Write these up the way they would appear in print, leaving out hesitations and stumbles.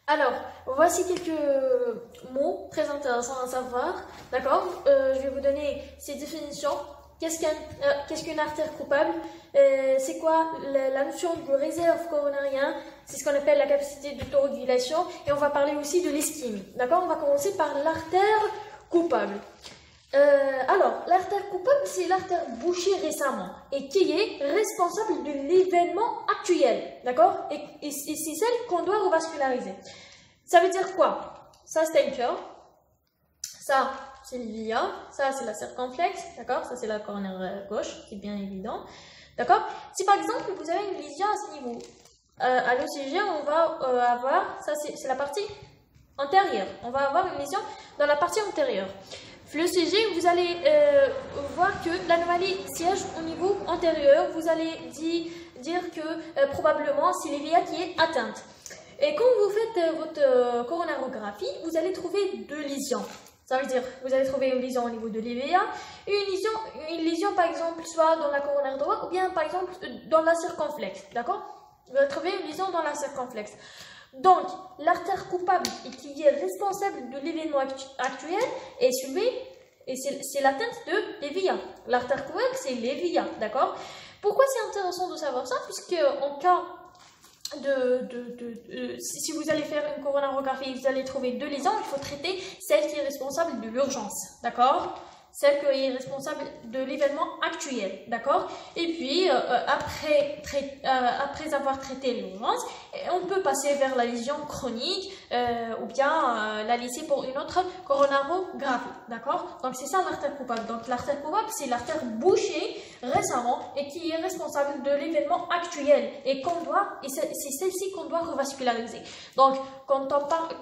Alors, voici quelques mots très intéressants à savoir. D'accord? Je vais vous donner ces définitions. Qu'est-ce qu'une artère coupable? C'est quoi la notion de réserve coronarien? C'est ce qu'on appelle la capacité d'autorégulation. Et on va parler aussi de l'ischémie. D'accord? On va commencer par l'artère coupable. Alors, l'artère coupable, c'est l'artère bouchée récemment et qui est responsable de l'événement actuel, d'accord? Et c'est celle qu'on doit revasculariser. Ça veut dire quoi? Ça, c'est un cœur. Ça, c'est l'IVIA. Ça, c'est la circonflexe, d'accord? Ça, c'est la coronaire gauche, c'est bien évident, d'accord? Si par exemple, vous avez une lésion à ce niveau, à l'ECG, on va avoir, ça, c'est la partie antérieure. On va avoir une lésion dans la partie antérieure. Le CG, vous allez voir que l'anomalie siège au niveau antérieur. Vous allez dire que probablement c'est l'IVIA qui est atteinte. Et quand vous faites votre coronarographie, vous allez trouver deux lésions. Ça veut dire vous allez trouver une lésion au niveau de l'IVIA et une lésion par exemple soit dans la coronaire droite ou bien par exemple dans la circonflexe. D'accord? Vous allez trouver une lésion dans la circonflexe. Donc, l'artère coupable et qui est responsable de l'événement actuel est suivie et c'est l'atteinte de l'IVIA. L'artère coupable, c'est l'IVIA, d'accord? Pourquoi c'est intéressant de savoir ça? Puisque en cas si vous allez faire une coronarographie et vous allez trouver deux lésions, il faut traiter celle qui est responsable de l'urgence, d'accord? Celle qui est responsable de l'événement actuel, d'accord? Et puis, après avoir traité l'urgence, on peut passer vers la lésion chronique ou bien la laisser pour une autre coronarographie, d'accord? Donc, c'est ça l'artère coupable. Donc, l'artère coupable, c'est l'artère bouchée récemment et qui est responsable de l'événement actuel et c'est celle-ci qu'on doit revasculariser. Donc, quand on parle,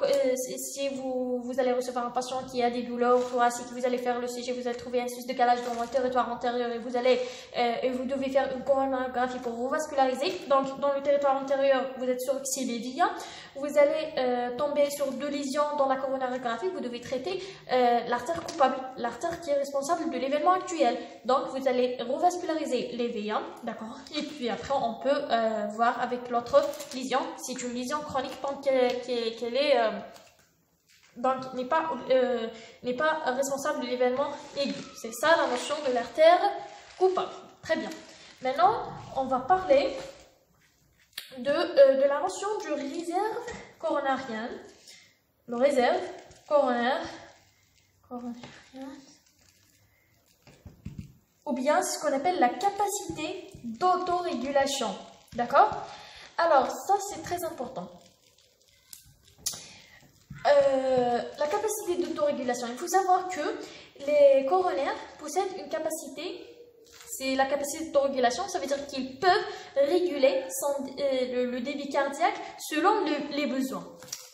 si vous allez recevoir un patient qui a des douleurs thoraciques, vous allez faire le CG, vous allez trouver un suce de calage dans le territoire antérieur et vous devez faire une coronarographie pour revasculariser. Donc, dans le territoire antérieur, vous êtes sûr que c'est l'IVIA. Vous allez tomber sur deux lésions dans la coronarographie. Vous devez traiter l'artère coupable, l'artère qui est responsable de l'événement actuel. Donc, vous allez revasculariser l'IVIA, d'accord? Et puis après, on peut voir avec l'autre lésion. C'est une lésion chronique qu'elle est donc n'est pas responsable de l'événement aigu. C'est ça la notion de l'artère coupable. Très bien. Maintenant, on va parler de la notion du réserve coronarienne. Le réserve coronarienne. Ou bien ce qu'on appelle la capacité d'autorégulation. D'accord? Alors, ça c'est très important. La capacité d'autorégulation. Il faut savoir que les coronaires possèdent une capacité, c'est la capacité d'autorégulation, ça veut dire qu'ils peuvent réguler le débit cardiaque selon les besoins.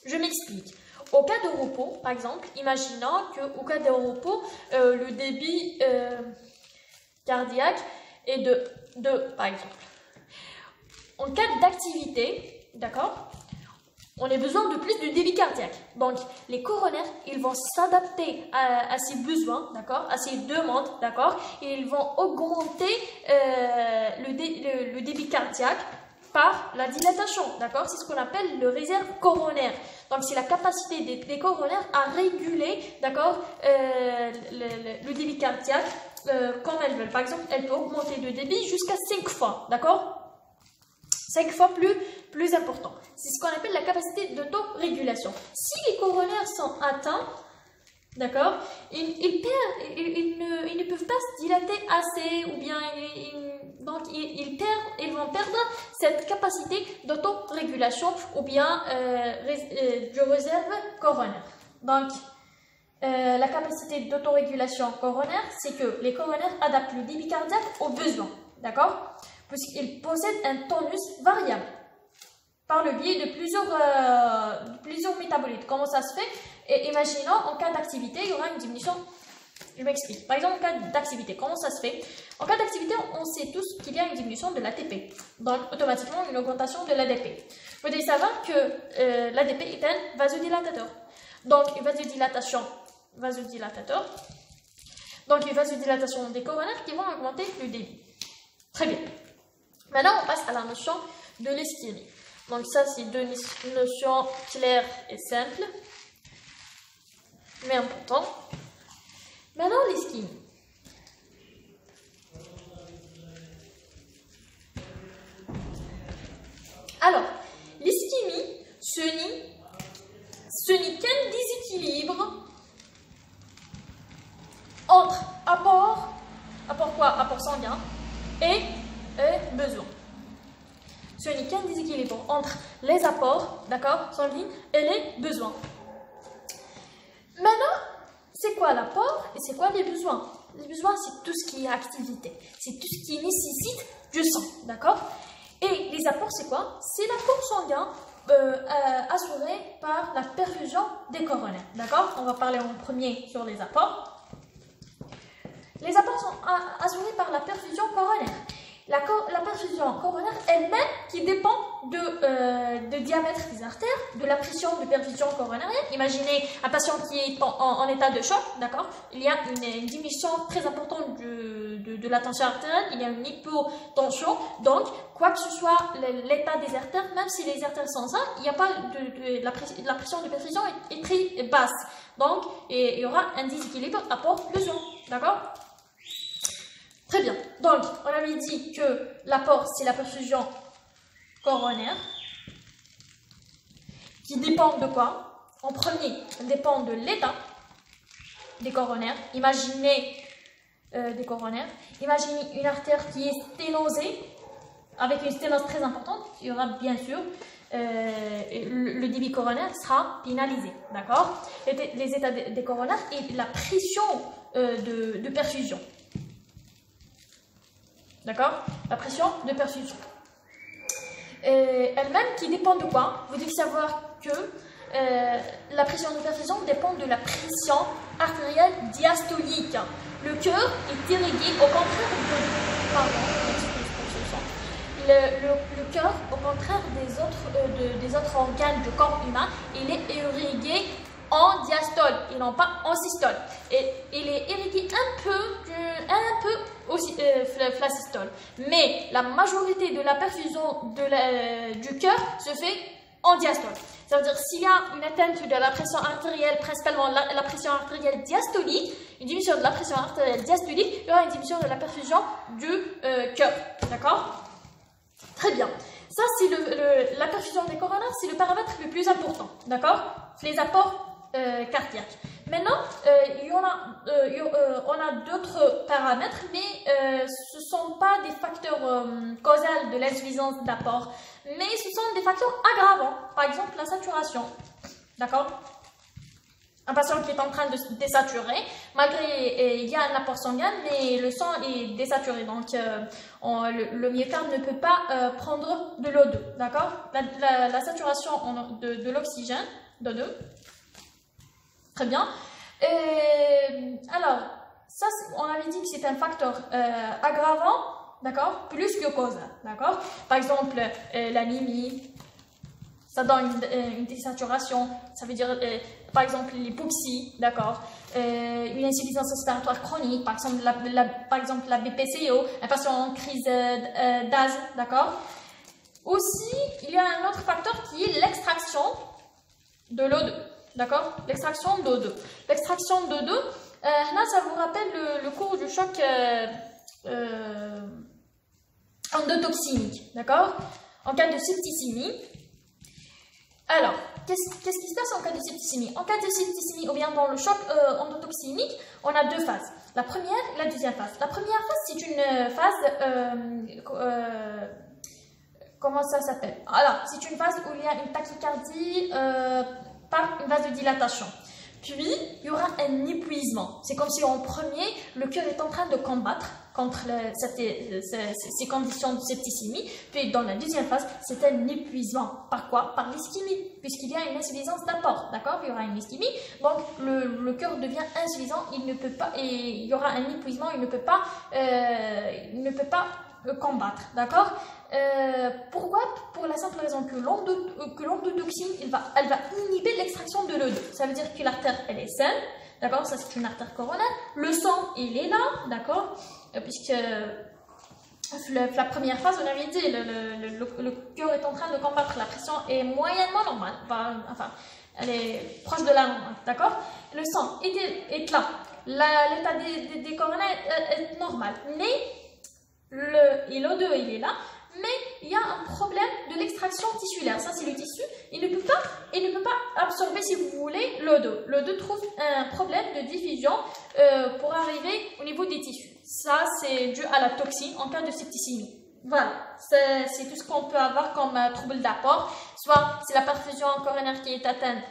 Je m'explique. Au cas de repos, par exemple, imaginons qu'au cas de repos, le débit cardiaque est de 2, par exemple. En cas d'activité, d'accord, on a besoin de plus de débit cardiaque. Donc, les coronaires, ils vont s'adapter à ces besoins, d'accord, à ces demandes, d'accord, et ils vont augmenter le débit cardiaque par la dilatation, d'accord. C'est ce qu'on appelle le réserve coronaire. Donc, c'est la capacité des coronaires à réguler, d'accord, le débit cardiaque comme elles veulent. Par exemple, elles peuvent augmenter le débit jusqu'à 5 fois, d'accord. 5 fois plus important. C'est ce qu'on appelle la capacité d'autorégulation. Si les coronaires sont atteints, d'accord, ils ne peuvent pas se dilater assez ou bien donc ils vont perdre cette capacité d'autorégulation ou bien du réserve coronaire. Donc, la capacité d'autorégulation coronaire, c'est que les coronaires adaptent le débit cardiaque aux besoins, d'accord, puisqu'ils possèdent un tonus variable par le biais de plusieurs métabolites. Comment ça se fait? Et imaginons, en cas d'activité, il y aura une diminution. Je m'explique. Par exemple, en cas d'activité, comment ça se fait? En cas d'activité, on sait tous qu'il y a une diminution de l'ATP. Donc, automatiquement, une augmentation de l'ADP. Vous devez savoir que l'ADP est un vasodilatateur. Donc, une vasodilatation. Donc, une vasodilatation des coronaires qui vont augmenter le débit. Très bien. Maintenant, on passe à la notion de l'ischémie. Donc ça, c'est deux notions claires et simples, mais importantes. Maintenant, l'ischémie. Alors, l'ischémie, ce n'est qu'un déséquilibre entre apport quoi? Apport sanguin et besoin. Ce n'est qu'un déséquilibre entre les apports, d'accord, sanguins et les besoins. Maintenant, c'est quoi l'apport et c'est quoi les besoins? Les besoins, c'est tout ce qui est activité, c'est tout ce qui nécessite du sang, d'accord? Et les apports, c'est quoi? C'est l'apport sanguin assuré par la perfusion des coronaires, d'accord? On va parler en premier sur les apports. Les apports sont assurés par la perfusion coronaire. La perfusion coronaire elle-même qui dépend de diamètre des artères, de la pression de perfusion coronarienne. Imaginez un patient qui est en état de choc, d'accord? Il y a une diminution très importante de la tension artérielle, il y a une hypotension. Donc, quoi que ce soit l'état des artères, même si les artères sont saines, il n'y a pas la pression de perfusion est très basse. Donc, il y aura un déséquilibre apport-besoin, d'accord? Très bien. Donc, on avait dit que l'apport, c'est la perfusion coronaire, qui dépend de quoi? En premier, elle dépend de l'état des coronaires. Imaginez des coronaires. Imaginez une artère qui est sténosée, avec une sténose très importante. Il y aura bien sûr le débit coronaire sera pénalisé, d'accord? Les états des coronaires et la pression de perfusion. D'accord? La pression de perfusion. Elle-même qui dépend de quoi? Vous devez savoir que la pression de perfusion dépend de la pression artérielle diastolique. Le cœur est irrigué au contraire de... Pardon, le cœur, au contraire des autres organes du corps humain, il est irrigué en diastole et non pas en systole. Et il est irrigué un peu aussi flacystole. Mais la majorité de la perfusion du cœur se fait en diastole. Ça veut dire s'il y a une atteinte de la pression artérielle, principalement la pression artérielle diastolique, une diminution de la pression artérielle diastolique, il y aura une diminution de la perfusion du cœur. D'accord? Très bien. Ça, c'est la perfusion des coronaires, c'est le paramètre le plus important. D'accord? Les apports cardiaques. Maintenant, on a d'autres paramètres, mais ce ne sont pas des facteurs causals de l'insuffisance d'apport, mais ce sont des facteurs aggravants. Par exemple, la saturation. D'accord? Un patient qui est en train de se désaturer, malgré il y a un apport sanguin, mais le sang est désaturé, donc le myocarde ne peut pas prendre de l'O2, d'accord? La saturation de l'oxygène, d'O2, très bien. Alors, ça, on avait dit que c'est un facteur aggravant, d'accord, plus que causal, d'accord? Par exemple, l'anémie, ça donne une désaturation, ça veut dire, par exemple, l'hypoxie, d'accord? Une insuffisance respiratoire chronique, par exemple la BPCO, un patient en crise d'asthme, d'accord? Aussi, il y a un autre facteur qui est l'extraction de l'O2, d'accord? L'extraction d'O2. L'extraction d'O2, là, ça vous rappelle le cours du choc endotoxémique, d'accord? En cas de septicémie. Alors, qu'est-ce qui se passe en cas de septicémie? En cas de septicémie ou bien dans le choc endotoxémique, on a deux phases. La première et la deuxième phase. La première phase, c'est une phase... comment ça s'appelle? Alors, c'est une phase où il y a une tachycardie par une vasodilatation. Puis, il y aura un épuisement. C'est comme si en premier, le cœur est en train de combattre contre ces conditions de septicémie. Puis, dans la deuxième phase, c'est un épuisement. Par quoi? Par l'ischémie, puisqu'il y a une insuffisance d'apport. D'accord? Il y aura une ischémie. Donc, le cœur devient insuffisant. Il ne peut pas, et il y aura un épuisement. Il ne peut pas combattre. D'accord? Pourquoi? Pour la simple raison que l'endotoxine, elle va inhiber l'extraction de l'O2. Ça veut dire que l'artère, elle est saine, d'accord? Ça, c'est une artère coronaire. Le sang, il est là, d'accord? Puisque la première phase, on avait dit, le cœur est en train de combattre, la pression est moyennement normale, enfin, elle est proche de la normale, d'accord? Le sang est là, l'état des coronaires est normal, mais l'O2 il est là, mais il y a un problème de l'extraction tissulaire. Ça, c'est le tissu. Il ne peut pas absorber, si vous voulez, l'O2. L'O2 trouve un problème de diffusion pour arriver au niveau des tissus. Ça, c'est dû à la toxine en cas de septicémie. Voilà, c'est tout ce qu'on peut avoir comme trouble d'apport. Soit c'est la perfusion coronaire qui est atteinte,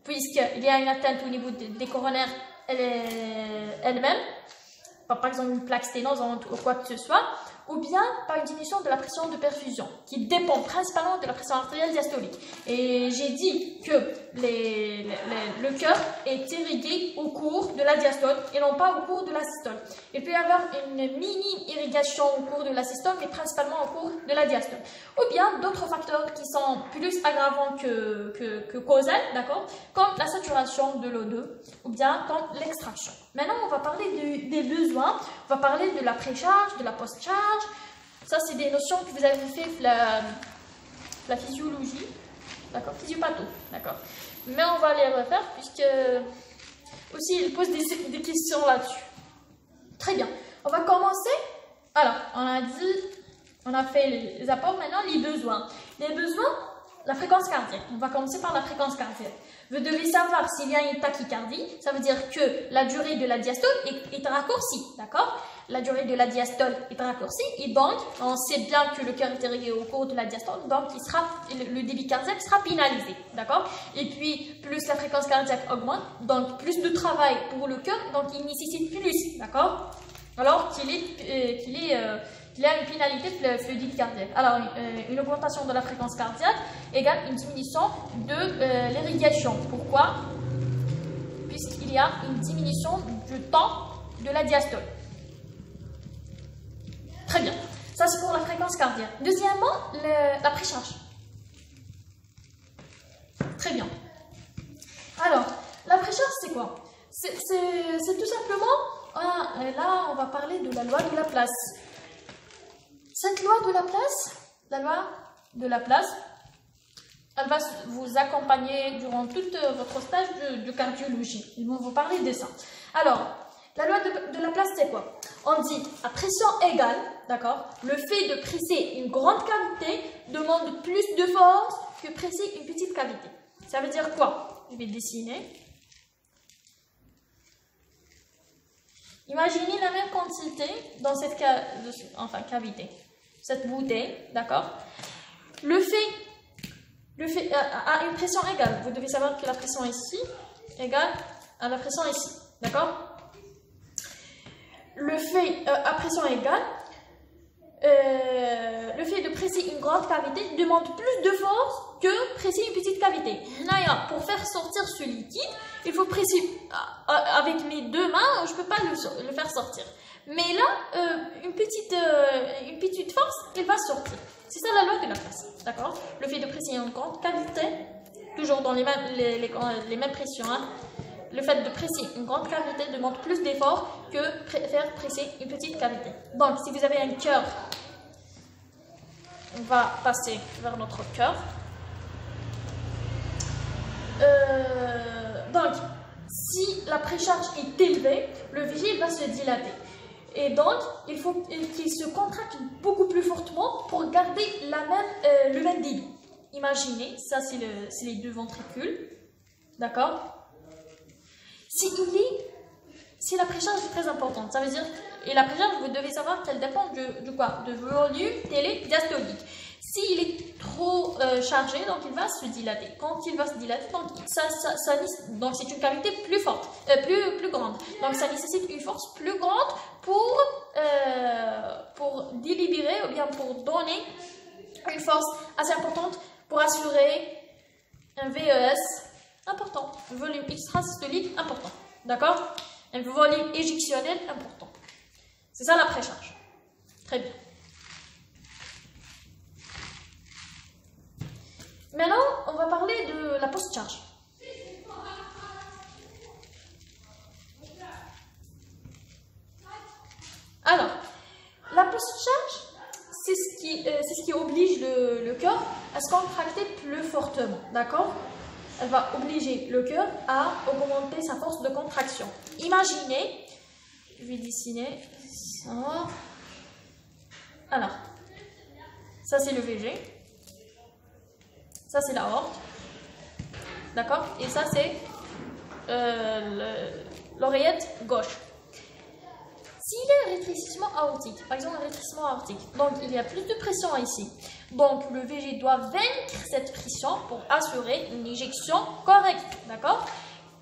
puisqu'il y a une atteinte au niveau des coronaires elle-même, par exemple une plaque sténose ou quoi que ce soit, ou bien par une diminution de la pression de perfusion, qui dépend principalement de la pression artérielle diastolique. Et j'ai dit que le cœur est irrigué au cours de la diastole et non pas au cours de la systole. Il peut y avoir une mini-irrigation au cours de la systole, mais principalement au cours de la diastole. Ou bien d'autres facteurs qui sont plus aggravants que causaux, d'accord, comme la saturation de l'O2, ou bien comme l'extraction. Maintenant, on va parler des besoins, on va parler de la précharge, de la post-charge. Ça, c'est des notions que vous avez fait la physiologie, d'accord, physiopatho, d'accord. Mais on va les refaire puisque aussi ils posent des questions là-dessus. Très bien, on va commencer. Alors, on a fait les apports, maintenant les besoins. Les besoins, la fréquence cardiaque. On va commencer par la fréquence cardiaque. Vous devez savoir s'il y a une tachycardie, ça veut dire que la durée de la diastole est raccourcie, d'accord? La durée de la diastole est raccourcie et donc on sait bien que le cœur est irrigué au cours de la diastole, donc le débit cardiaque sera pénalisé, d'accord? Et puis plus la fréquence cardiaque augmente, donc plus de travail pour le cœur, donc il nécessite plus, d'accord? Alors qu'il a une pénalité fluidique cardiaque. Alors, une augmentation de la fréquence cardiaque égale une diminution de l'irrigation. Pourquoi? Puisqu'il y a une diminution du temps de la diastole. Très bien. Ça, c'est pour la fréquence cardiaque. Deuxièmement, la précharge. Très bien. Alors, la précharge, c'est quoi? C'est tout simplement... là, on va parler de la loi de Laplace. Cette loi de Laplace, elle va vous accompagner durant tout votre stage de cardiologie. Ils vont vous parler de ça. Alors, la loi de Laplace, c'est quoi? On dit à pression égale, d'accord, le fait de presser une grande cavité demande plus de force que presser une petite cavité. Ça veut dire quoi? Je vais dessiner. Imaginez la même quantité dans cette cavité. Cette bouteille, d'accord? Le fait à une pression égale. Vous devez savoir que la pression ici égale à la pression ici, d'accord? Le fait à pression égale, le fait de presser une grande cavité demande plus de force que presser une petite cavité. Là, pour faire sortir ce liquide, il faut presser avec mes deux mains, je ne peux pas le faire sortir. Mais là, une petite force, il va sortir. C'est ça la loi de Laplace, d'accord? Le fait de presser une grande cavité, toujours dans les mêmes pressions, hein, le fait de presser une grande cavité demande plus d'efforts que faire presser une petite cavité. Donc, si vous avez un cœur, on va passer vers notre cœur. Donc, si la précharge est élevée, le végé va se dilater. Et donc, il faut qu'il se contracte beaucoup plus fortement pour garder le même débit. Imaginez, ça c'est les deux ventricules, d'accord? Si la précharge est très importante, ça veut dire, et la précharge, vous devez savoir qu'elle dépend de quoi? De volume télédiastolique. S'il est trop chargé, donc il va se dilater. Quand il va se dilater, donc donc c'est une cavité plus forte, plus grande. Donc ça nécessite une force plus grande pour délibérer ou bien pour donner une force assez importante pour assurer un VES important, un volume extrasystolique important, d'accord? Un volume éjectionnel important. C'est ça la précharge. Très bien. Maintenant, on va parler de la post-charge. Alors, la post-charge, cœur à se contracter plus fortement, d'accord? Elle va obliger le cœur à augmenter sa force de contraction. Imaginez, je vais dessiner ça. Alors, ça c'est le VG, ça c'est l'aorte, d'accord? Et ça c'est l'oreillette gauche. S'il y a un rétrécissement aortique, par exemple un rétrécissement aortique, donc il y a plus de pression ici. Donc le VG doit vaincre cette pression pour assurer une éjection correcte, d'accord?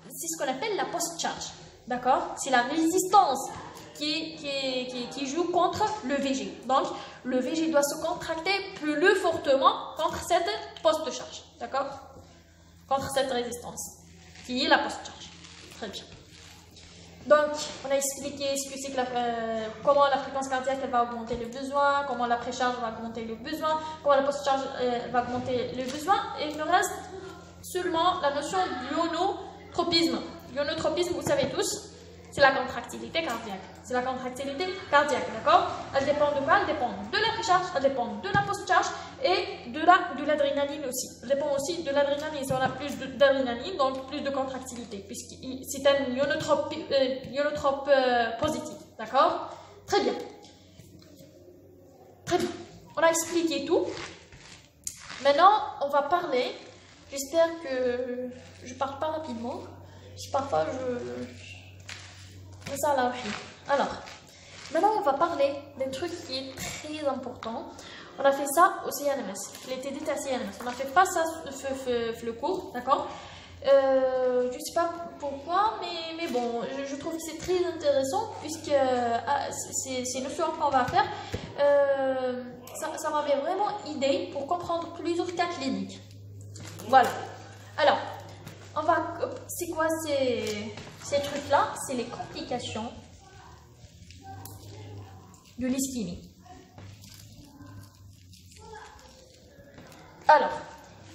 C'est ce qu'on appelle la post-charge, d'accord? C'est la résistance qui joue contre le VG. Donc le VG doit se contracter plus fortement contre cette post-charge, d'accord? Contre cette résistance, qui est la post-charge. Très bien. Donc, on a expliqué ce que c'est que comment la fréquence cardiaque elle va augmenter le besoin, comment la précharge va augmenter le besoin, comment la post-charge va augmenter le besoin. Et il nous reste seulement la notion d'ionotropisme. L'ionotropisme, vous savez tous, c'est la contractilité cardiaque. C'est la contractilité cardiaque, d'accord? Elle dépend de quoi? Elle dépend de la précharge, elle dépend de la post-charge et de l'adrénaline aussi. Elle dépend aussi de l'adrénaline. Si on a plus d'adrénaline, donc plus de contractilité, puisque c'est un ionotrope positif, d'accord? Très bien. Très bien. On a expliqué tout. Maintenant, on va parler. J'espère que je ne parle pas rapidement. Si parfois ça là aussi. Alors, maintenant on va parler d'un truc qui est très important. On a fait ça au CNMS, les TDT à CNMS. On n'a fait pas ça le cours, d'accord? Je ne sais pas pourquoi, mais bon, je trouve que c'est très intéressant puisque ces notions qu'on va faire, ça m'avait vraiment aidé pour comprendre plusieurs cas cliniques. Voilà. Alors, c'est quoi ces trucs-là? C'est les complications de l'ischémie. Alors,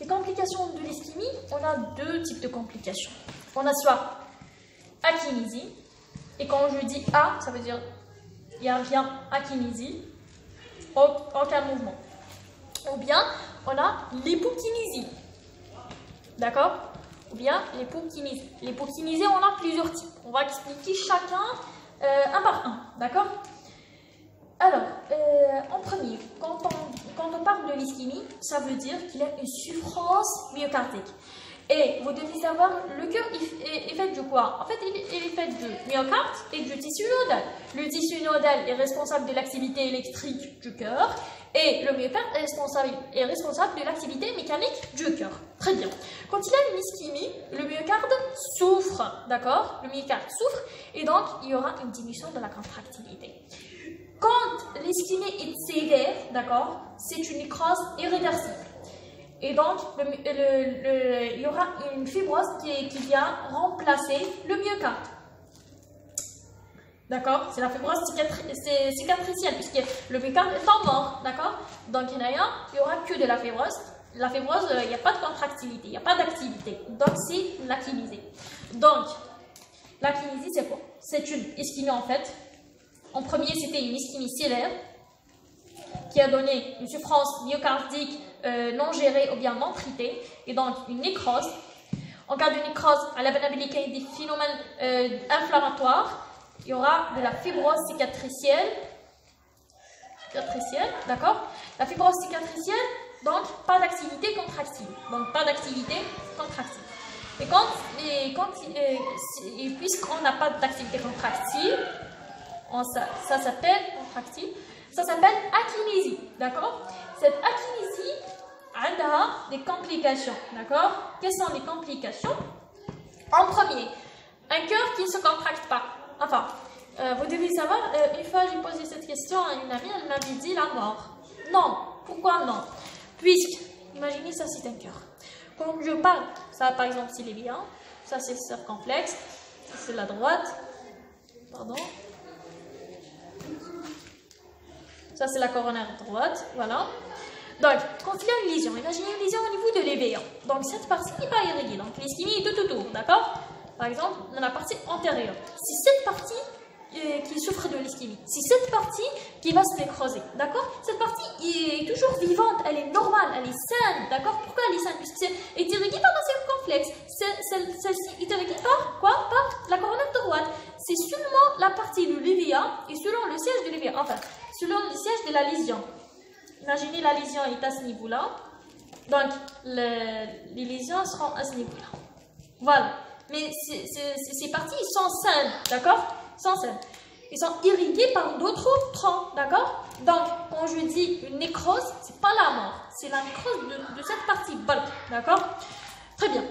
les complications de l'ischémie, on a deux types de complications. On a soit akinésie, et quand je dis A, ça veut dire il n'y a rien, akinésie, aucun mouvement. Ou bien, on a l'hypokinésie. D'accord? Ou bien l'hypokinésie. L'hypokinésie, on a plusieurs types. On va expliquer chacun un par un. D'accord? Alors, en premier, quand on parle de l'ischémie, ça veut dire qu'il y a une souffrance myocardique. Et vous devez savoir, le cœur est fait de quoi? En fait, il est fait de myocarde et du tissu nodal. Le tissu nodal est responsable de l'activité électrique du cœur et le myocarde est responsable de l'activité mécanique du cœur. Très bien. Quand il y a une ischémie, le myocarde souffre, d'accord? Le myocarde souffre et donc il y aura une diminution de la contractilité. Quand l'ischémie est sévère, d'accord, c'est une nécrose irréversible. Et donc, il y aura une fibrose qui vient remplacer le myocarde. D'accord? C'est la fibrose cicatricielle, puisque le myocarde est en mort. D'accord? Donc, il n'y aura que de la fibrose. La fibrose, il n'y a pas de contractilité, il n'y a pas d'activité. Donc, c'est l'akinésie. Donc, l'akinésie, c'est quoi? C'est une ischémie en fait. En premier, c'était une ischémie cérébrale qui a donné une souffrance myocardique non gérée ou bien non traitée, et donc une nécrose. En cas de nécrose, à la banabilité des phénomènes inflammatoires, il y aura de la fibrose cicatricielle, d'accord? La fibrose cicatricielle, donc pas d'activité contractile, donc pas d'activité contractile. Et puisqu'on n'a pas d'activité contractile, ça s'appelle contractile. Ça s'appelle akinésie, d'accord? Cette akinésie a des complications, d'accord? Quelles sont les complications? En premier, un cœur qui ne se contracte pas. Enfin, vous devez savoir, une fois j'ai posé cette question à une amie, elle m'avait dit la mort. Non, pourquoi non? Puisque, imaginez ça c'est un cœur. Quand je parle, ça par exemple c'est les liens, ça c'est le circonflexe, ça c'est la droite, pardon. Ça, c'est la coronaire droite, voilà. Donc, quand il y a une lésion, imaginez une lésion au niveau de l'éveil. Donc, cette partie n'est pas irriguée. Donc, l'ischémie est tout autour, d'accord? Par exemple, dans la partie antérieure. Si cette partie qui souffre de l'ischémie. C'est cette partie qui va se nécroser, d'accord? Cette partie est toujours vivante, elle est normale, elle est saine, d'accord? Pourquoi elle est saine? Puisque c'est irrigué par un circonflexe. Celle-ci est irriguée par quoi? Par la coronaire droite. C'est seulement la partie de l'uvea et selon le siège de l'uvea, enfin, selon le siège de la lésion. Imaginez la lésion est à ce niveau-là, donc les lésions seront à ce niveau-là. Voilà. Mais ces parties, ils sont saines, d'accord? Sans saines. Ils sont irrigués par d'autres troncs, d'accord? Donc, quand je dis une nécrose, c'est pas la mort, c'est la nécrose de cette partie bulk, d'accord? Très bien.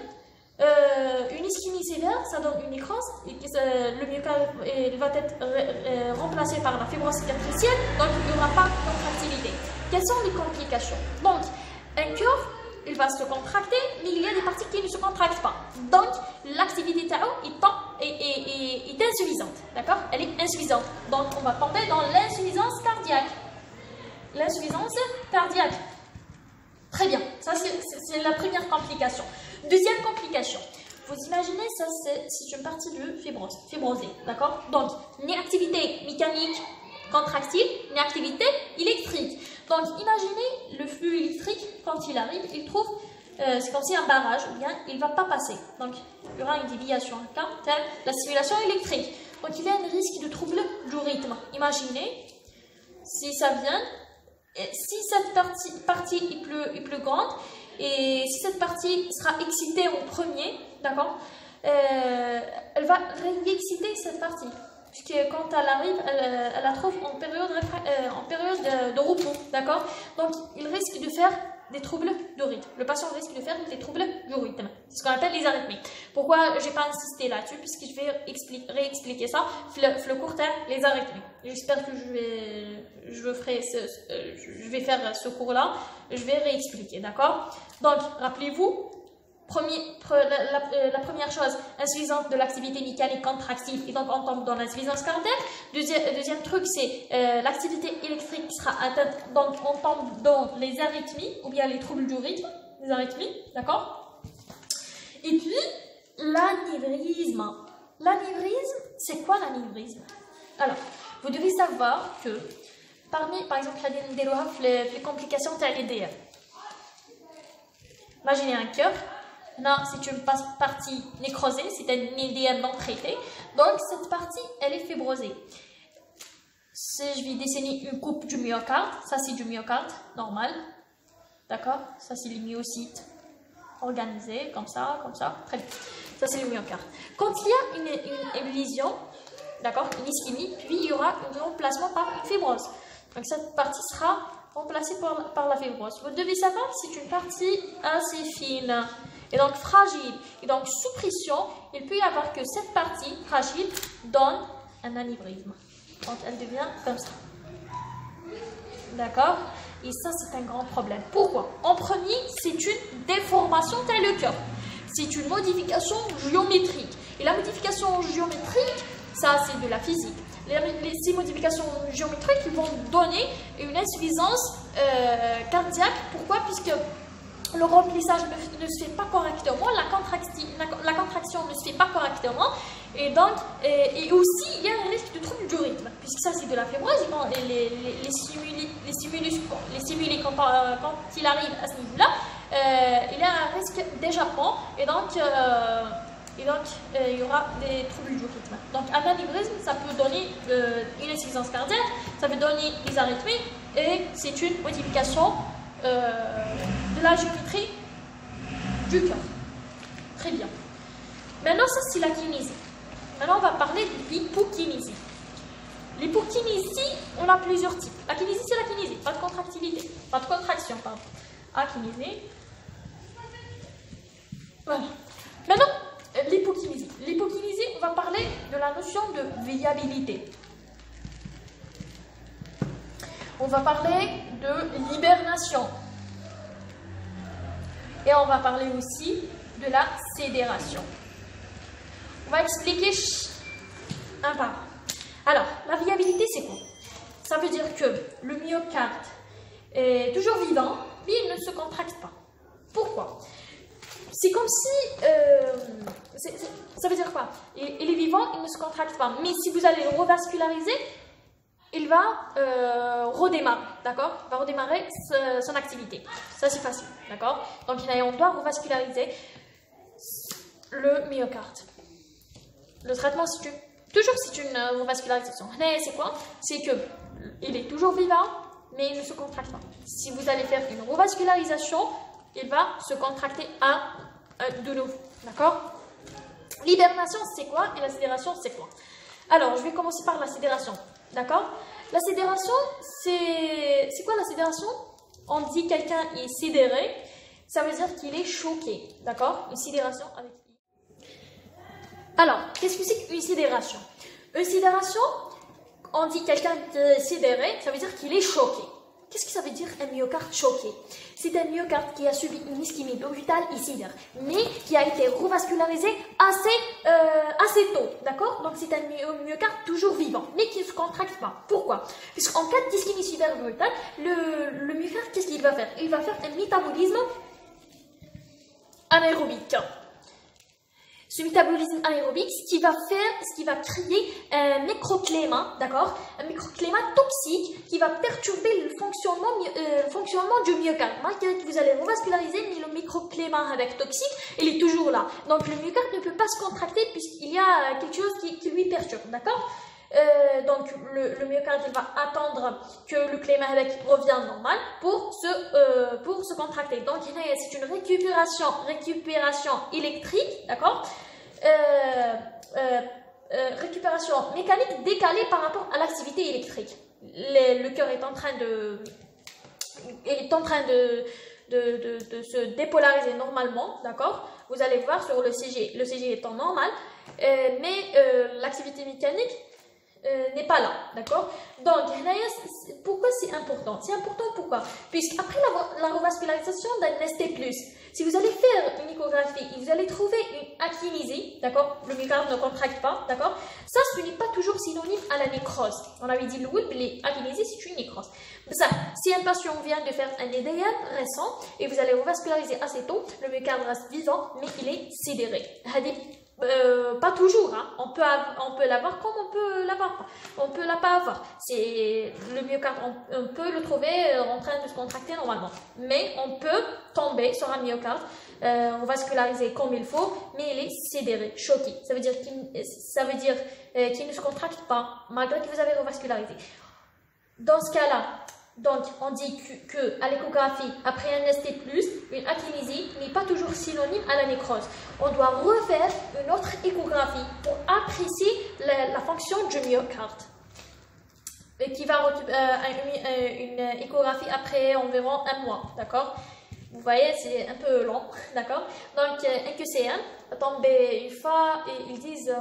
Une ischémie sévère, ça donne une nécrose, et le myocarde va être remplacé par la fibrose cicatricielle, donc il n'y aura pas de contractilité. Quelles sont les complications? Donc, un cœur, il va se contracter, mais il y a des parties qui ne se contractent pas. Donc, l'activité Tao est insuffisante. D'accord? Elle est insuffisante. Donc, on va tomber dans l'insuffisance cardiaque. L'insuffisance cardiaque. Très bien. Ça, c'est la première complication. Deuxième complication. Vous imaginez, ça, c'est une partie de fibrosée. D'accord? Donc, ni activité mécanique contractile, ni activité électrique. Donc, imaginez le flux électrique, quand il arrive, il trouve, c'est comme si un barrage, ou bien il ne va pas passer. Donc, il y aura une déviation, la stimulation électrique. Donc, il y a un risque de trouble du rythme. Imaginez, si ça vient, si cette partie est plus grande, et si cette partie sera excitée en premier, d'accord, elle va réexciter cette partie. Puisque quand elle arrive, elle la trouve en période de repos, d'accord? Donc, il risque de faire des troubles de rythme. Le patient risque de faire des troubles du rythme. C'est ce qu'on appelle les arythmies. Pourquoi je n'ai pas insisté là-dessus? Puisque je vais réexpliquer ça. Le court terme, les arythmies. J'espère que je vais faire ce cours-là. Je vais réexpliquer, d'accord? Donc, rappelez-vous, la première chose, insuffisance de l'activité mécanique contractive, et donc on tombe dans l'insuffisance cardiaque. Deuxième truc, c'est l'activité électrique qui sera atteinte, donc on tombe dans les arythmies, ou bien les troubles du rythme, les arythmies, d'accord? Et puis, l'anévrisme. L'anévrisme, c'est quoi l'anévrisme? Alors, vous devez savoir que, par exemple, les complications TLDR. Imaginez un cœur. Non, c'est une partie nécrosée, c'est un IDM non traité. Donc, cette partie, elle est fibrosée. Si je vais dessiner une coupe du myocarde, ça c'est du myocarde normal. D'accord? Ça c'est les myocytes organisés, comme ça. Très bien. Ça c'est le myocarde. Quand il y a une lésion, d'accord, une ischémie, puis il y aura un remplacement par une fibrose. Donc, cette partie sera remplacée par la fibrose. Vous devez savoir que c'est une partie assez fine et donc fragile. Et donc, sous pression, il peut y avoir que cette partie fragile donne un anévrisme. Donc, elle devient comme ça. D'accord? Et ça, c'est un grand problème. Pourquoi? En premier, c'est une déformation tel le cœur. C'est une modification géométrique. Et la modification géométrique, ça, c'est de la physique. Ces modifications géométriques vont donner une insuffisance cardiaque. Pourquoi? Puisque le remplissage ne se fait pas correctement, la contraction ne se fait pas correctement, et donc, et aussi, il y a un risque de trouble du rythme, puisque ça c'est de la fibrose, les stimuli quand il arrive à ce niveau-là, il y a un risque d'échappement, et donc, il y aura des troubles du rythme. Donc, un anévrisme, ça peut donner une insuffisance cardiaque, ça peut donner des arythmies, et c'est une modification de la géométrie du cœur. Très bien. Maintenant, ça c'est la kinésie. Maintenant, on va parler de l'hypokinésie. L'hypokinésie, on a plusieurs types. La kinésie, c'est la kinésie, pas de contractilité, pas de contraction, pardon. Akinésie. Voilà. Maintenant, l'hypokinésie. L'hypokinésie, on va parler de la notion de viabilité. On va parler de l'hibernation. Et on va parler aussi de la sidération. On va expliquer un par un. Alors, la viabilité, c'est quoi? Ça veut dire que le myocarde est toujours vivant, mais il ne se contracte pas. Pourquoi? C'est comme si... ça veut dire quoi? Il est vivant. vivant, il ne se contracte pas. Mais si vous allez le revasculariser, il va redémarrer, d'accord? Il va redémarrer son activité. Ça, c'est facile, d'accord? Donc, on doit revasculariser le myocarde. Le traitement, toujours c'est une revascularisation. C'est quoi? C'est qu'il est toujours vivant, mais il ne se contracte pas. Si vous allez faire une revascularisation, il va se contracter de nouveau, d'accord? L'hibernation, c'est quoi? Et la sidération, c'est quoi? Alors, je vais commencer par la sidération. D'accord? La sidération, c'est quoi la sidération? On dit quelqu'un est sidéré, ça veut dire qu'il est choqué. D'accord? Une sidération avec I. Alors, qu'est-ce que c'est qu'une sidération? Une sidération, on dit quelqu'un est sidéré, ça veut dire qu'il est choqué. Qu'est-ce que ça veut dire un myocarde choqué? C'est un myocarde qui a subi une ischémie brutale et sidère, mais qui a été revascularisé assez tôt, d'accord? Donc c'est un myocarde toujours vivant, mais qui ne se contracte pas. Pourquoi? Puisqu'en cas d'ischémie sidère brutale, le myocarde, qu'est-ce qu'il va faire? Il va faire un métabolisme anaérobique. Ce métabolisme anaérobique, ce qui va créer un microclimat, d'accord? Un microclimat toxique qui va perturber le fonctionnement du myocarde. Malgré que vous allez revasculariser, mais le microclimat avec toxique, il est toujours là. Donc le myocarde ne peut pas se contracter puisqu'il y a quelque chose qui lui perturbe, d'accord? Donc le myocarde il va attendre que le climat avec revienne normal pour se contracter. Donc c'est une récupération électrique, d'accord, récupération mécanique décalée par rapport à l'activité électrique. Le cœur est en train de se dépolariser normalement, d'accord. Vous allez voir sur le CG étant normal, mais l'activité mécanique n'est pas là, d'accord? Donc, pourquoi c'est important? C'est important pourquoi? Puisqu'après la revascularisation d'un ST+, si vous allez faire une échographie et vous allez trouver une akinésie, d'accord? Le myocarde ne contracte pas, d'accord? Ça, ce n'est pas toujours synonyme à la nécrose. On avait dit le WIP, l'akinésie, c'est une nécrose. Ça, si un patient vient de faire un EDM récent et vous allez revasculariser assez tôt, le myocarde reste vivant, mais il est sidéré. Pas toujours, hein. On peut l'avoir comme on peut l'avoir pas. On peut la pas avoir. C'est le myocarde, on peut le trouver en train de se contracter normalement. Mais on peut tomber sur un myocarde vascularisé comme il faut, mais il est sidéré, choqué. Ça veut dire qu'il ne se contracte pas malgré que vous avez revascularisé. Dans ce cas-là, donc, on dit qu'à l'échographie, après un ST+, une akinésie n'est pas toujours synonyme à la nécrose. On doit refaire une autre échographie pour apprécier la fonction du myocarde. Qui va une échographie après environ 1 mois, d'accord? Vous voyez, c'est un peu long, d'accord? Donc, un QCM, tombé une fois, et ils disent...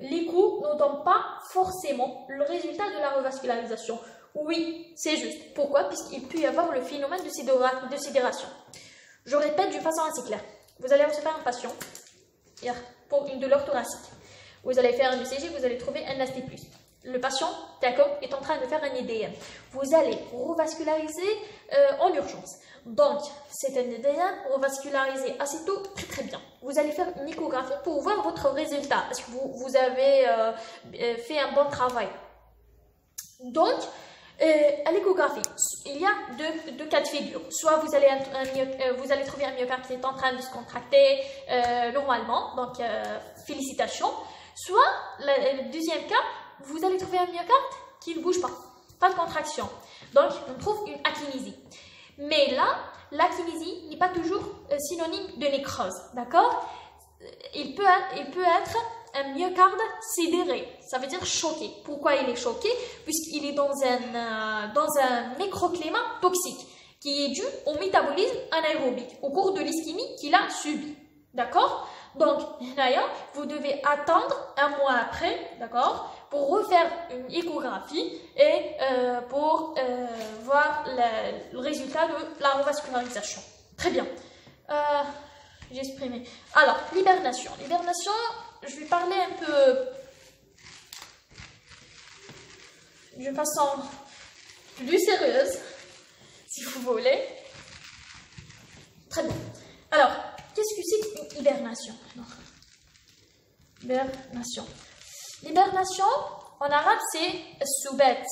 l'écho ne donne pas forcément le résultat de la revascularisation. Oui, c'est juste. Pourquoi? Puisqu'il peut y avoir le phénomène de sidération. Je répète d'une façon assez claire. Vous allez recevoir un patient pour une douleur thoracique. Vous allez faire un ECG, vous allez trouver un ST+. Le patient, d'accord, est en train de faire un EDM. Vous allez revasculariser en urgence. Donc, c'est un EDM revascularisé assez tôt, très très bien. Vous allez faire une échographie pour voir votre résultat. Est-ce que vous avez fait un bon travail? Donc, à l'échographie, il y a deux cas de figure. Soit vous allez trouver un myocarde qui est en train de se contracter normalement, donc félicitations. Soit, le deuxième cas, vous allez trouver un myocarde qui ne bouge pas de contraction. Donc, on trouve une akinésie. Mais là, l'akinésie n'est pas toujours synonyme de nécrose, d'accord? Il peut être un myocarde sidéré, ça veut dire choqué. Pourquoi il est choqué? Puisqu'il est dans un microclimat toxique qui est dû au métabolisme anaérobique au cours de l'ischémie qu'il a subi, d'accord? Donc, d'ailleurs, vous devez attendre 1 mois après, d'accord, pour refaire une échographie et pour voir le résultat de la revascularisation. Très bien. J'ai exprimé. Alors, l'hibernation. L'hibernation, je vais parler un peu d'une façon plus sérieuse, si vous voulez. Très bien. Alors, qu'est-ce que c'est qu'une hibernation? L'hibernation. L'hibernation, en arabe, c'est soubet.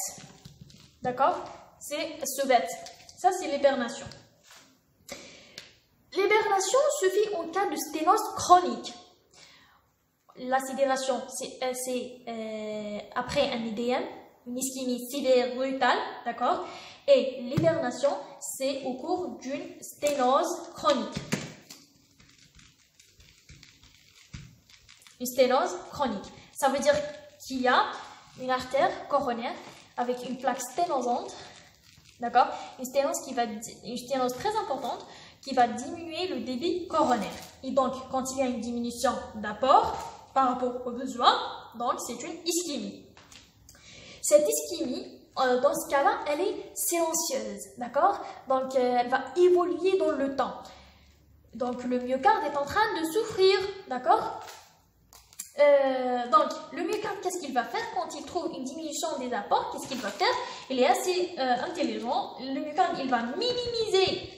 D'accord? C'est soubet. Ça, c'est l'hibernation. L'hibernation se fait en cas de sténose chronique. La sidération, c'est après un IDM, une ischémie sévère brutale, d'accord? Et l'hibernation, c'est au cours d'une sténose chronique. Une sténose chronique. Ça veut dire qu'il y a une artère coronaire avec une plaque sténosante, d'accord? Une sténose très importante qui va diminuer le débit coronaire. Et donc, quand il y a une diminution d'apport par rapport aux besoins, donc c'est une ischémie. Cette ischémie, dans ce cas-là, elle est silencieuse, d'accord? Donc, elle va évoluer dans le temps. Donc, le myocarde est en train de souffrir, d'accord? Donc, le myocarde, qu'est-ce qu'il va faire quand il trouve une diminution des apports? Qu'est-ce qu'il va faire? Il est assez intelligent. Le myocarde, il va minimiser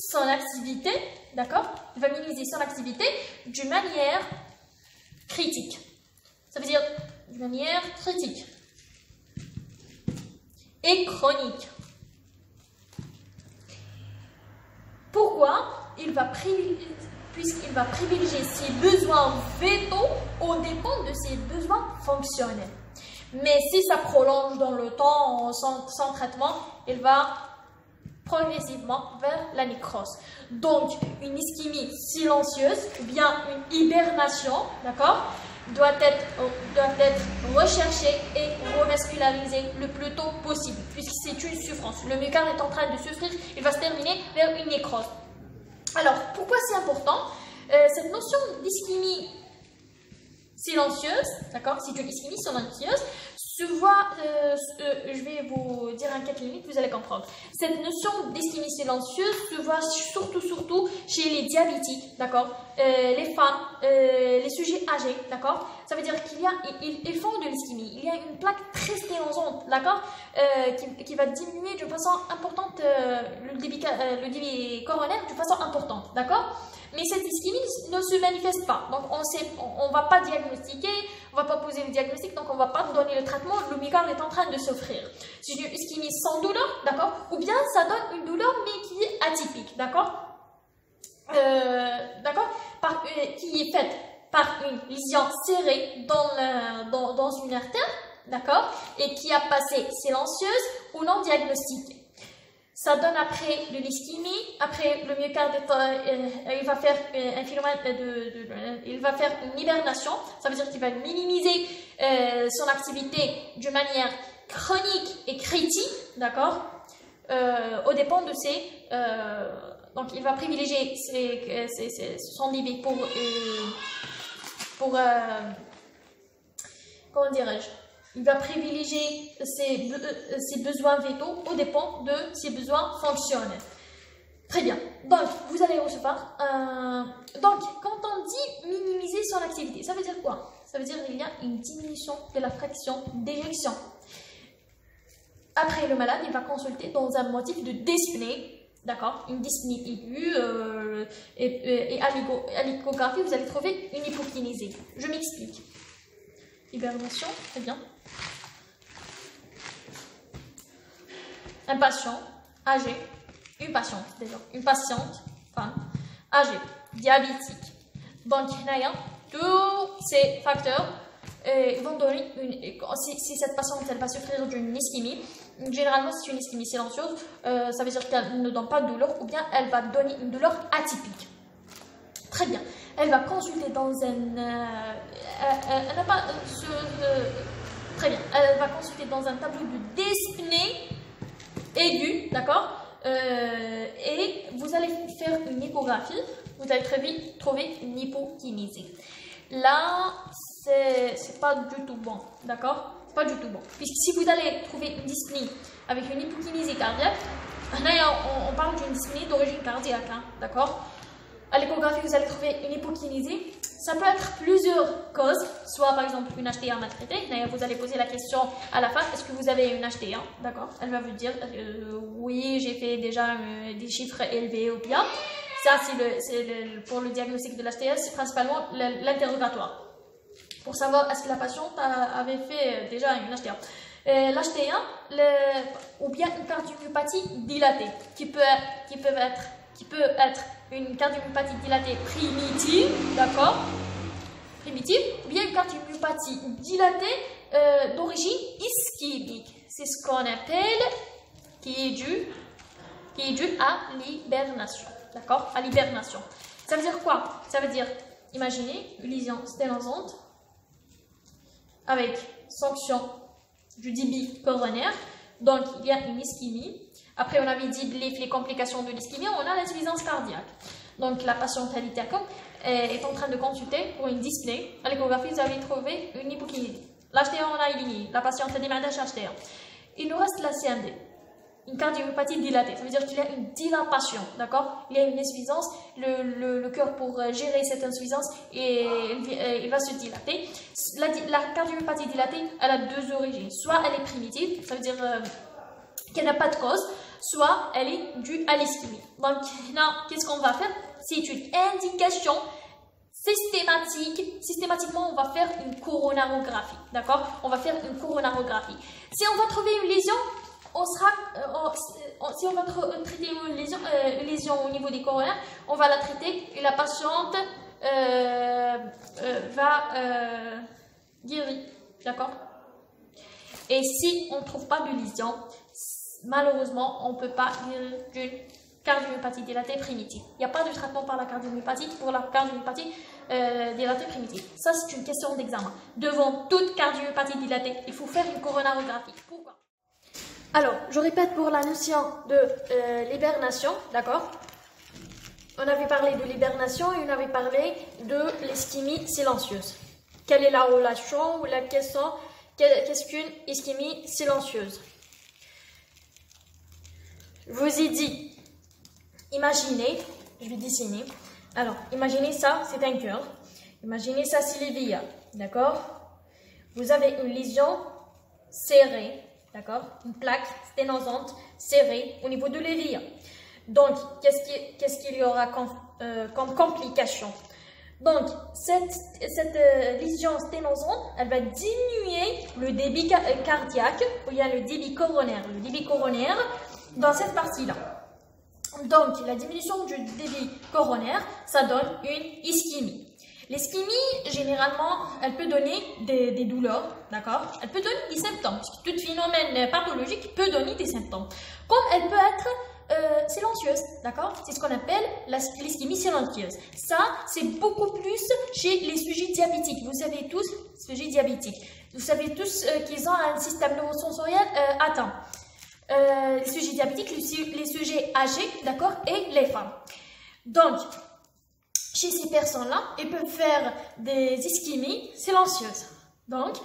son activité, d'accord? Il va minimiser son activité d'une manière critique. Ça veut dire d'une manière critique et chronique. Pourquoi? Puisqu'il va privilégier ses besoins vitaux aux dépens de ses besoins fonctionnels. Mais si ça prolonge dans le temps sans traitement, il va progressivement vers la nécrose. Donc, une ischémie silencieuse ou bien une hibernation, d'accord, doit être recherchée et revascularisée le plus tôt possible, puisque c'est une souffrance. Le myocarde est en train de souffrir, il va se terminer vers une nécrose. Alors, pourquoi c'est important? Cette notion d'ischémie silencieuse, d'accord, c'est une ischémie silencieuse, se voit, je vais vous dire en quelques minutes, vous allez comprendre. Cette notion d'ischémie silencieuse se voit surtout chez les diabétiques, d'accord, les femmes, les sujets âgés, d'accord. Ça veut dire qu'ils font de l'ischémie. Il y a une plaque très sténosante, d'accord, qui va diminuer de façon importante le débit coronaire de façon importante, d'accord. Mais cette ischémie ne se manifeste pas. Donc, on ne va pas diagnostiquer, on ne va pas poser le diagnostic, donc on ne va pas donner le traitement. Le myocarde est en train de souffrir. C'est une ischémie sans douleur, d'accord? Ou bien ça donne une douleur, mais qui est atypique, d'accord? D'accord? Qui est faite par une lésion serrée dans une artère, d'accord? Et qui a passé silencieuse ou non diagnostiquée. Ça donne après de l'ischémie, après le myocarde, il va faire un phénomène il va faire une hibernation, ça veut dire qu'il va minimiser son activité d'une manière chronique et critique, d'accord, aux dépens de donc il va privilégier son débit comment dirais-je, il va privilégier ses besoins vitaux aux dépens de ses besoins fonctionnels. Très bien. Donc, vous allez recevoir. Donc, quand on dit minimiser son activité, ça veut dire quoi? Ça veut dire qu'il y a une diminution de la fraction d'éjection. Après, le malade, il va consulter dans un motif de dyspnée. D'accord? Une dyspnée aiguë et à l'échographie, vous allez trouver une hypokinésie. Je m'explique. Hibernation, très bien. Un patient âgé, une patiente, femme, âgée, diabétique. Donc, tous ces facteurs vont donner si cette patiente elle va souffrir d'une ischémie, généralement c'est une ischémie silencieuse, ça veut dire qu'elle ne donne pas de douleur ou bien elle va donner une douleur atypique. Très bien. Elle va consulter dans très bien. Elle va consulter dans un tableau de dyspnée aiguë, d'accord, et vous allez faire une échographie, vous allez très vite trouver une hypokinésie. Là, c'est pas du tout bon, d'accord, pas du tout bon. Puisque si vous allez trouver une dyspnée avec une hypokinésie cardiaque, là, on parle d'une dyspnée d'origine cardiaque, hein, d'accord. À l'échographie, vous allez trouver une hypokinésie. Ça peut être plusieurs causes, soit par exemple une HTA mal traitée. Vous allez poser la question à la fin, est-ce que vous avez une HTA? D'accord. Elle va vous dire, oui, j'ai fait déjà des chiffres élevés ou bien. Ça, pour le diagnostic de l'HTS, c'est principalement l'interrogatoire. Pour savoir est-ce que la patiente avait fait déjà une HTA. L'HTA, ou bien une cardiomyopathie dilatée, qui peut être une cardiomyopathie dilatée primitive, d'accord, primitive, ou bien une cardiomyopathie dilatée d'origine ischémique. C'est ce qu'on appelle, qui est dû à l'hibernation, d'accord, à l'hibernation. Ça veut dire quoi? Ça veut dire, imaginez une lésion sténosante avec sanction du débit coronaire, donc il y a une ischémie. Après, on avait dit les complications de l'ischémie, on a l'insuffisance cardiaque. Donc, la patiente est en train de consulter pour une dyspnée. À l'échographie, vous avez trouvé une hypokinésie. L'HTA, on a éliminé. La patiente a démarré HTA. Il nous reste la CMD, une cardiomyopathie dilatée. Ça veut dire qu'il y a une dilatation, d'accord? Il y a une insuffisance. Le cœur, pour gérer cette insuffisance, il va se dilater. La cardiomyopathie dilatée, elle a deux origines. Soit elle est primitive, ça veut dire qu'elle n'a pas de cause, soit elle est due à l'ischémie. Donc, là, qu'est-ce qu'on va faire? C'est une indication systématique. Systématiquement, on va faire une coronarographie, d'accord? On va faire une coronarographie. Si on va trouver une lésion, si on va traiter une lésion au niveau des coronaires, on va la traiter et la patiente va guérir, d'accord? Et si on ne trouve pas de lésion, malheureusement, on ne peut pas guérir d'une cardiomyopathie dilatée primitive. Il n'y a pas de traitement par la cardiomyopathie pour la cardiomyopathie dilatée primitive. Ça, c'est une question d'examen. Devant toute cardiomyopathie dilatée, il faut faire une coronarographie. Pourquoi? Alors, je répète pour la notion de l'hibernation, d'accord? On avait parlé de l'hibernation et on avait parlé de l'ischémie silencieuse. Quelle est la relation ou la question? Qu'est-ce qu'une ischémie silencieuse? Je vous ai dit, imaginez, je vais dessiner. Alors, imaginez ça, c'est un cœur. Imaginez ça, c'est les VIA, d'accord? Vous avez une lésion serrée, d'accord? Une plaque sténosante serrée au niveau de l'évia. Donc, qu'est-ce qu'il y aura comme complication? Donc, cette lésion sténosante, elle va diminuer le débit cardiaque, ou bien le débit coronaire. Le débit coronaire dans cette partie-là. Donc, la diminution du débit coronaire, ça donne une ischémie. L'ischémie, généralement, elle peut donner des douleurs, d'accord? Elle peut donner des symptômes. Tout phénomène pathologique peut donner des symptômes. Comme elle peut être silencieuse, d'accord? C'est ce qu'on appelle l'ischémie silencieuse. Ça, c'est beaucoup plus chez les sujets diabétiques. Vous savez tous, sujets diabétiques. Vous savez tous qu'ils ont un système neurosensoriel atteint. Les sujets diabétiques, les sujets âgés, d'accord? Et les femmes. Donc, chez ces personnes-là, ils peuvent faire des ischémies silencieuses. Donc,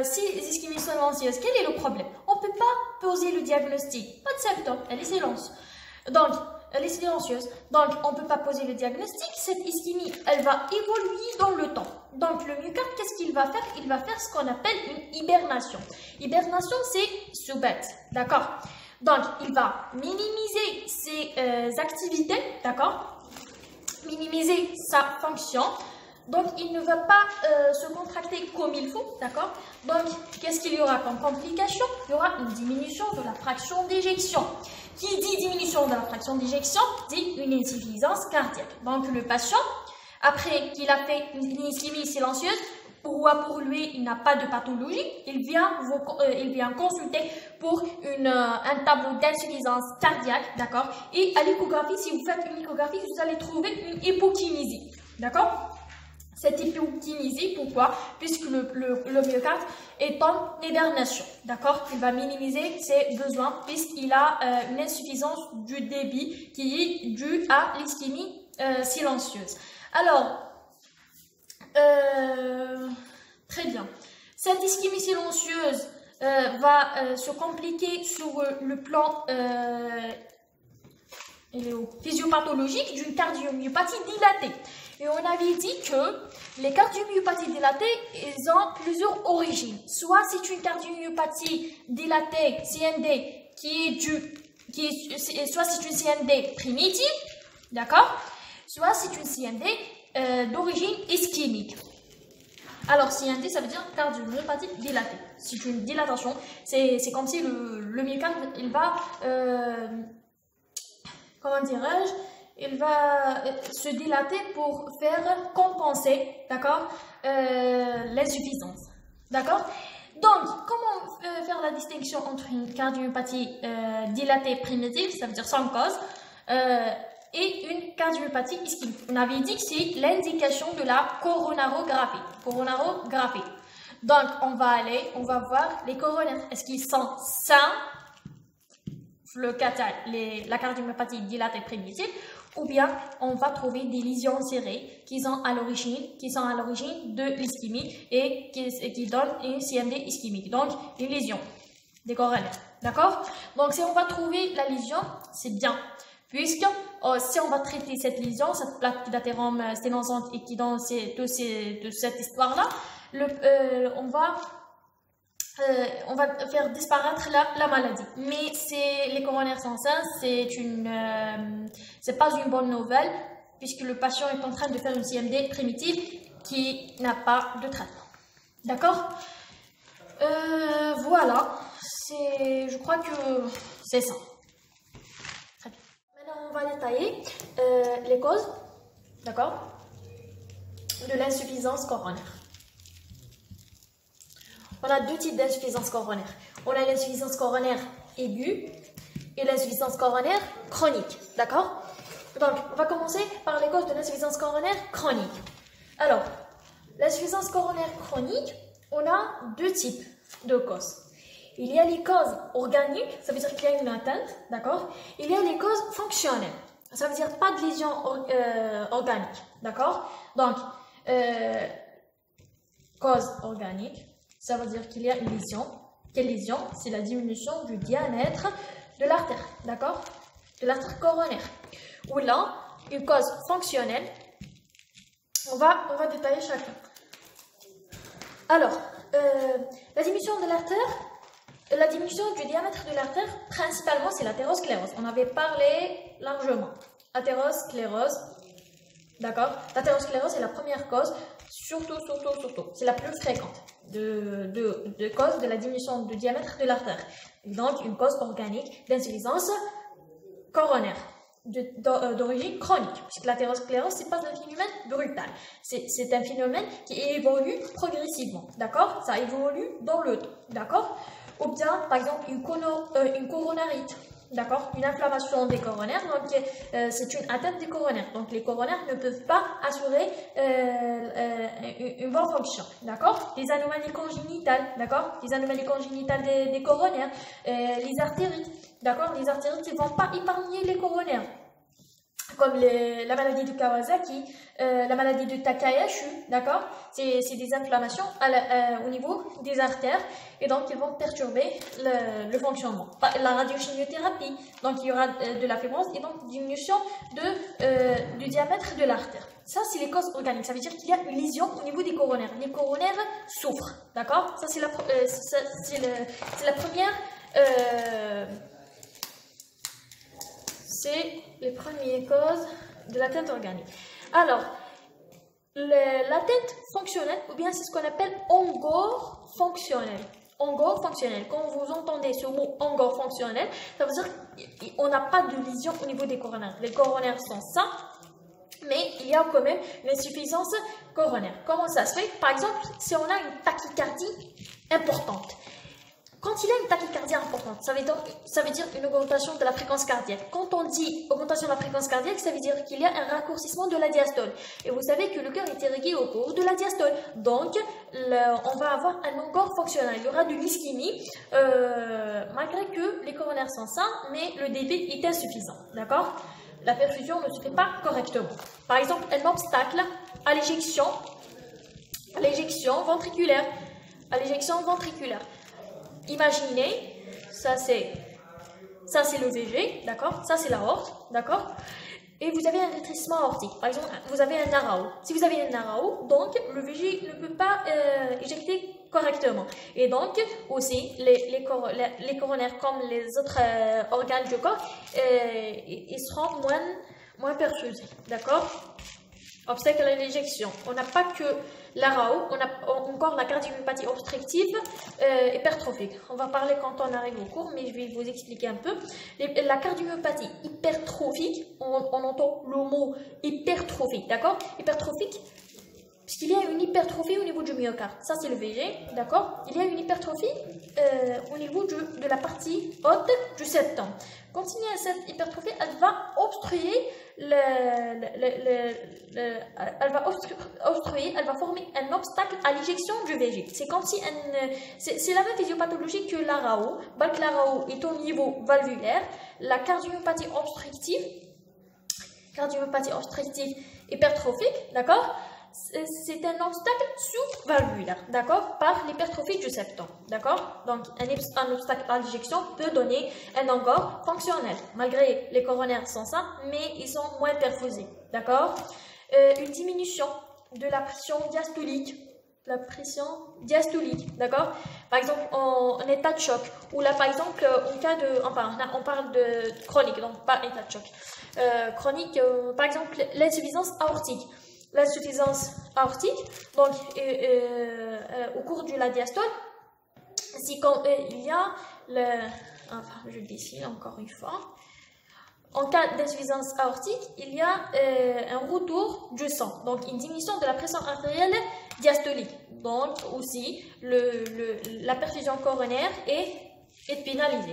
si les ischémies silencieuses, quel est le problème? On ne peut pas poser le diagnostic. Pas de symptômes, elle est silencieuse. Donc, elle est silencieuse. Donc, on ne peut pas poser le diagnostic. Cette ischémie, elle va évoluer dans le temps. Donc, le myocarde, qu'est-ce qu'il va faire? Il va faire ce qu'on appelle une hibernation. Hibernation, c'est sous-bête, d'accord? Donc, il va minimiser ses activités, d'accord? Minimiser sa fonction. Donc, il ne va pas se contracter comme il faut, d'accord? Donc, qu'est-ce qu'il y aura comme complication? Il y aura une diminution de la fraction d'éjection. Qui dit diminution de la fraction d'éjection, dit une insuffisance cardiaque. Donc, le patient, après qu'il a fait une ischémie silencieuse, pour lui, il n'a pas de pathologie, il vient consulter pour un tableau d'insuffisance cardiaque, d'accord? Et à l'échographie, si vous faites une échographie, vous allez trouver une hypokinésie, d'accord? Cette hypokinésie, pourquoi? Puisque le myocarde est en hibernation, d'accord? Il va minimiser ses besoins puisqu'il a une insuffisance du débit qui est due à l'ischémie silencieuse. Alors, très bien. Cette ischémie silencieuse va se compliquer sur le plan physiopathologique d'une cardiomyopathie dilatée. Et on avait dit que les cardiomyopathies dilatées, ils ont plusieurs origines. Soit c'est une cardiomyopathie dilatée, CND, soit c'est une CND primitive, d'accord? soit c'est une CMD d'origine ischémique. Alors, CMD, ça veut dire cardiomyopathie dilatée. C'est une dilatation. C'est comme si le myocarde, il va, comment dirais-je, il va se dilater pour faire compenser, d'accord, l'insuffisance. D'accord? Donc, comment faire la distinction entre une cardiomyopathie dilatée primitive, ça veut dire sans cause, et une cardiomyopathie ischémique? On avait dit que c'est l'indication de la coronarographie. Donc, on va voir les coronaires. Est-ce qu'ils sont sains, le catal, la cardiomyopathie dilatée primitive, ou bien on va trouver des lésions serrées qui sont à l'origine de l'ischémie et qui donnent une CMD ischémique. Donc, une lésion des coronaires. D'accord? Donc, si on va trouver la lésion, c'est bien. Puisque si on va traiter cette lésion, cette plaque d'athérome sténosante et qui donne de cette histoire-là, on va faire disparaître la maladie. Mais les coronaires sont sains, c'est pas une bonne nouvelle puisque le patient est en train de faire une CMD primitive qui n'a pas de traitement. D'accord? Voilà, je crois que c'est ça. Maintenant, on va détailler les causes, d'accord, de l'insuffisance coronaire. On a deux types d'insuffisance coronaire. On a l'insuffisance coronaire aiguë et l'insuffisance coronaire chronique, d'accord? Donc, on va commencer par les causes de l'insuffisance coronaire chronique. Alors, l'insuffisance coronaire chronique, on a deux types de causes. Il y a les causes organiques, ça veut dire qu'il y a une atteinte, d'accord? Il y a les causes fonctionnelles, ça veut dire pas de lésion organique, d'accord? Donc, cause organique, ça veut dire qu'il y a une lésion. Quelle lésion? C'est la diminution du diamètre de l'artère, d'accord? De l'artère coronaire. Ou là, une cause fonctionnelle, on va détailler chacun. Alors, la diminution de l'artère, la diminution du diamètre de l'artère, principalement, c'est l'athérosclérose. On avait parlé largement. Athérosclérose, d'accord? L'athérosclérose est la première cause, surtout. C'est la plus fréquente de cause de la diminution du diamètre de l'artère. Donc, une cause organique d'insuffisance coronaire d'origine chronique. Puisque l'athérosclérose, c'est pas un phénomène brutal. C'est un phénomène qui évolue progressivement, d'accord? Ça évolue dans le temps, d'accord? Ou bien, par exemple, une coronarite, d'accord? Une inflammation des coronaires, donc c'est une atteinte des coronaires. Donc les coronaires ne peuvent pas assurer une bonne fonction, d'accord? Les anomalies congénitales, d'accord? Les anomalies congénitales des coronaires, les artérites, d'accord? Les artérites ne vont pas épargner les coronaires, comme la maladie de Kawasaki, la maladie de Takayasu, d'accord? C'est des inflammations au niveau des artères et donc ils vont perturber le fonctionnement. La radiochimiothérapie, donc il y aura de la fibrose et donc diminution du diamètre de l'artère. Ça, c'est les causes organiques. Ça veut dire qu'il y a une lésion au niveau des coronaires. Les coronaires souffrent, d'accord? Ça, c'est la première... c'est les premières causes de l'atteinte organique. Alors, l'atteinte fonctionnelle, ou bien c'est ce qu'on appelle ongofonctionnelle. Ongofonctionnelle. Quand vous entendez ce mot ongofonctionnel, ça veut dire qu'on n'a pas de lésion au niveau des coronaires. Les coronaires sont sains, mais il y a quand même une insuffisance coronaire. Comment ça se fait? Par exemple, si on a une tachycardie importante. Quand il y a une tachycardie importante, ça veut dire une augmentation de la fréquence cardiaque. Quand on dit augmentation de la fréquence cardiaque, ça veut dire qu'il y a un raccourcissement de la diastole. Et vous savez que le cœur est irrigué au cours de la diastole. Donc, on va avoir un ongot fonctionnel. Il y aura de l'ischémie, malgré que les coronaires sont sains, mais le débit est insuffisant. D'accord? La perfusion ne se fait pas correctement. Par exemple, un obstacle à l'éjection ventriculaire. Imaginez, ça c'est le VG, d'accord? Ça c'est l'aorte, d'accord? Et vous avez un rétrécissement aortique. Par exemple, vous avez un NARAO. Si vous avez un NARAO, donc le VG ne peut pas éjecter correctement. Et donc, aussi, les coronaires, comme les autres organes du corps, ils seront moins perfusée, d'accord? Obstacle à l'éjection. On n'a pas que la RAO, on a encore la cardiomyopathie obstructive hypertrophique. On va parler quand on arrive au cours, mais je vais vous expliquer un peu. La cardiomyopathie hypertrophique, on entend le mot hypertrophique, d'accord? Hypertrophique, puisqu'il y a une hypertrophie au niveau du myocarde. Ça, c'est le VG, d'accord? Il y a une hypertrophie au niveau de la partie haute du septum. Quand il y a cette hypertrophie, elle va obstruer elle va former un obstacle à l'éjection du VG. C'est comme si c'est la même physiopathologie que la RAO. Balk la RAO est au niveau valvulaire. La cardiomyopathie obstructive hypertrophique, d'accord? C'est un obstacle sous-valvulaire, d'accord, par l'hypertrophie du septum, d'accord. Donc, un obstacle à l'éjection peut donner un engorge fonctionnel, malgré les coronaires sont sains, mais ils sont moins perfusés, d'accord. Une diminution de la pression diastolique, d'accord. Par exemple, en état de choc, ou là, par exemple, en cas de, on parle de chronique, donc pas état de choc, chronique, par exemple, l'insuffisance aortique. L'insuffisance aortique, donc au cours de la diastole, si quand il y a je dessine encore une fois. En cas d'insuffisance aortique, il y a un retour du sang, donc une diminution de la pression artérielle diastolique. Donc aussi, la perfusion coronaire est pénalisée.